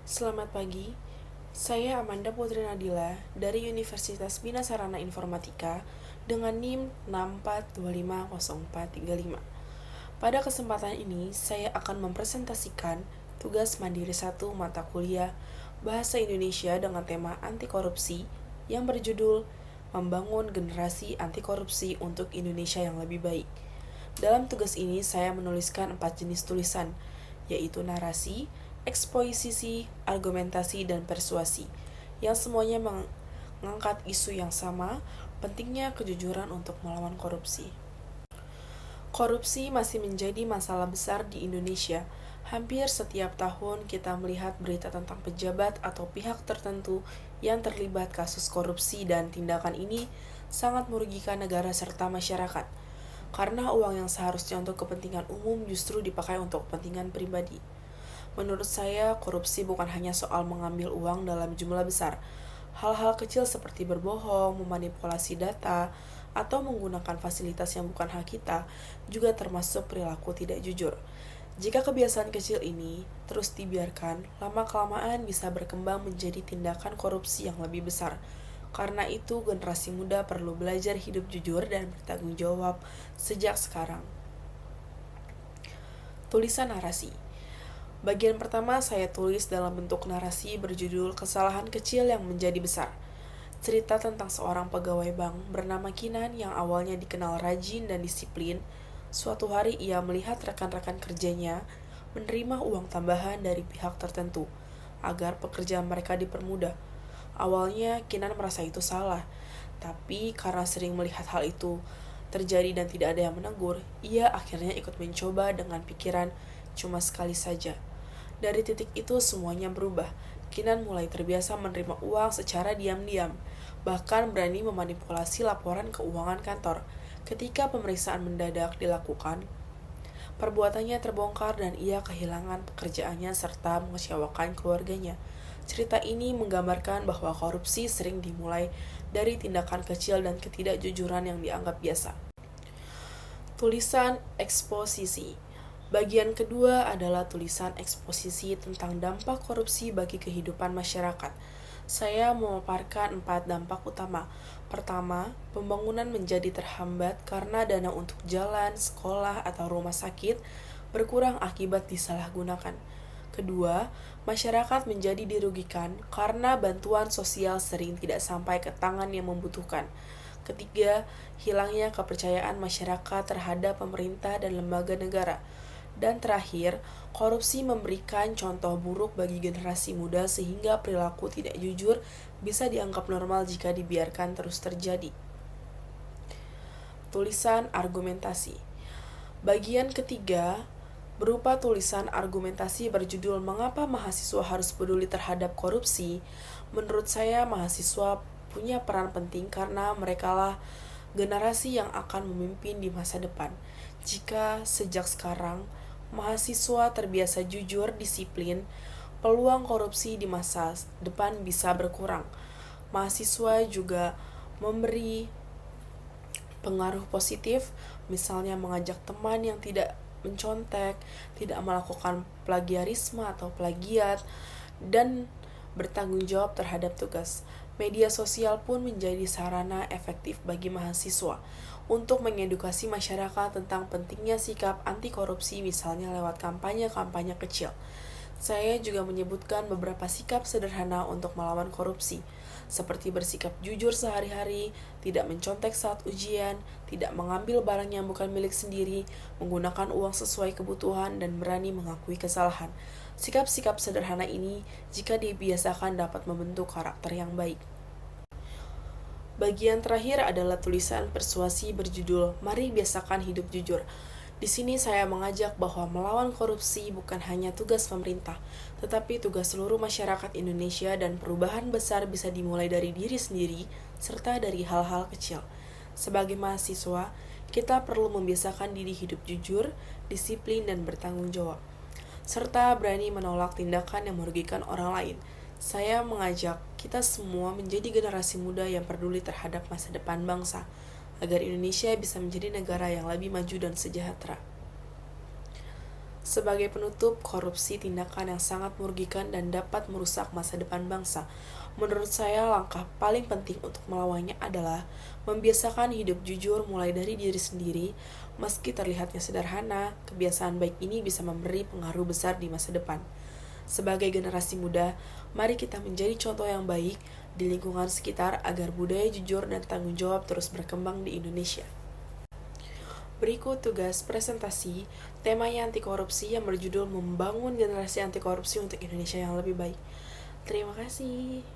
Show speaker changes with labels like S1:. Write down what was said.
S1: Selamat pagi, saya Amanda Putri Nadila dari Universitas Bina Sarana Informatika dengan NIM 6425045. Pada kesempatan ini, saya akan mempresentasikan tugas mandiri 1 mata kuliah Bahasa Indonesia dengan tema anti korupsi yang berjudul Membangun Generasi Anti Korupsi untuk Indonesia yang Lebih Baik. Dalam tugas ini, saya menuliskan 4 jenis tulisan, yaitu narasi, eksposisi, argumentasi, dan persuasi, yang semuanya mengangkat isu yang sama, pentingnya kejujuran untuk melawan korupsi. Korupsi masih menjadi masalah besar di Indonesia. Hampir setiap tahun kita melihat berita tentang pejabat atau pihak tertentu yang terlibat kasus korupsi, dan tindakan ini sangat merugikan negara serta masyarakat. Karena uang yang seharusnya untuk kepentingan umum justru dipakai untuk kepentingan pribadi. Menurut saya, korupsi bukan hanya soal mengambil uang dalam jumlah besar. Hal-hal kecil seperti berbohong, memanipulasi data, atau menggunakan fasilitas yang bukan hak kita juga termasuk perilaku tidak jujur. Jika kebiasaan kecil ini terus dibiarkan, lama-kelamaan bisa berkembang menjadi tindakan korupsi yang lebih besar. Karena itu, generasi muda perlu belajar hidup jujur dan bertanggung jawab sejak sekarang. Tulisan narasi. Bagian pertama saya tulis dalam bentuk narasi berjudul Kesalahan Kecil yang Menjadi Besar. Cerita tentang seorang pegawai bank bernama Kinan yang awalnya dikenal rajin dan disiplin. Suatu hari ia melihat rekan-rekan kerjanya menerima uang tambahan dari pihak tertentu agar pekerjaan mereka dipermudah. Awalnya Kinan merasa itu salah, tapi karena sering melihat hal itu terjadi dan tidak ada yang menegur, ia akhirnya ikut mencoba dengan pikiran cuma sekali saja. Dari titik itu semuanya berubah. Kinan mulai terbiasa menerima uang secara diam-diam, bahkan berani memanipulasi laporan keuangan kantor. Ketika pemeriksaan mendadak dilakukan, perbuatannya terbongkar dan ia kehilangan pekerjaannya serta mengecewakan keluarganya. Cerita ini menggambarkan bahwa korupsi sering dimulai dari tindakan kecil dan ketidakjujuran yang dianggap biasa. Tulisan eksposisi. Bagian kedua adalah tulisan eksposisi tentang dampak korupsi bagi kehidupan masyarakat. Saya memaparkan 4 dampak utama. Pertama, pembangunan menjadi terhambat karena dana untuk jalan, sekolah, atau rumah sakit berkurang akibat disalahgunakan. Kedua, masyarakat menjadi dirugikan karena bantuan sosial sering tidak sampai ke tangan yang membutuhkan. Ketiga, hilangnya kepercayaan masyarakat terhadap pemerintah dan lembaga negara. Dan terakhir, korupsi memberikan contoh buruk bagi generasi muda sehingga perilaku tidak jujur bisa dianggap normal jika dibiarkan terus terjadi. Tulisan argumentasi. Bagian ketiga berupa tulisan argumentasi berjudul Mengapa Mahasiswa Harus Peduli Terhadap Korupsi. Menurut saya, mahasiswa punya peran penting karena merekalah generasi yang akan memimpin di masa depan. Jika sejak sekarang mahasiswa terbiasa jujur, disiplin, peluang korupsi di masa depan bisa berkurang. Mahasiswa juga memberi pengaruh positif, misalnya mengajak teman yang tidak mencontek, tidak melakukan plagiarisme atau plagiat, dan bertanggung jawab terhadap tugas. Media sosial pun menjadi sarana efektif bagi mahasiswa untuk mengedukasi masyarakat tentang pentingnya sikap anti korupsi, misalnya lewat kampanye-kampanye kecil. Saya juga menyebutkan beberapa sikap sederhana untuk melawan korupsi, seperti bersikap jujur sehari-hari, tidak mencontek saat ujian, tidak mengambil barang yang bukan milik sendiri, menggunakan uang sesuai kebutuhan, dan berani mengakui kesalahan. Sikap-sikap sederhana ini, jika dibiasakan, dapat membentuk karakter yang baik. Bagian terakhir adalah tulisan persuasi berjudul Mari Biasakan Hidup Jujur. Di sini saya mengajak bahwa melawan korupsi bukan hanya tugas pemerintah, tetapi tugas seluruh masyarakat Indonesia, dan perubahan besar bisa dimulai dari diri sendiri serta dari hal-hal kecil. Sebagai mahasiswa, kita perlu membiasakan diri hidup jujur, disiplin, dan bertanggung jawab, serta berani menolak tindakan yang merugikan orang lain. Saya mengajak kita semua menjadi generasi muda yang peduli terhadap masa depan bangsa, agar Indonesia bisa menjadi negara yang lebih maju dan sejahtera. Sebagai penutup, korupsi tindakan yang sangat merugikan dan dapat merusak masa depan bangsa. Menurut saya, langkah paling penting untuk melawannya adalah membiasakan hidup jujur mulai dari diri sendiri. Meski terlihatnya sederhana, kebiasaan baik ini bisa memberi pengaruh besar di masa depan. Sebagai generasi muda, mari kita menjadi contoh yang baik di lingkungan sekitar agar budaya jujur dan tanggung jawab terus berkembang di Indonesia. Berikut tugas presentasi temanya anti korupsi yang berjudul Membangun Generasi Anti Korupsi untuk Indonesia yang Lebih Baik. Terima kasih.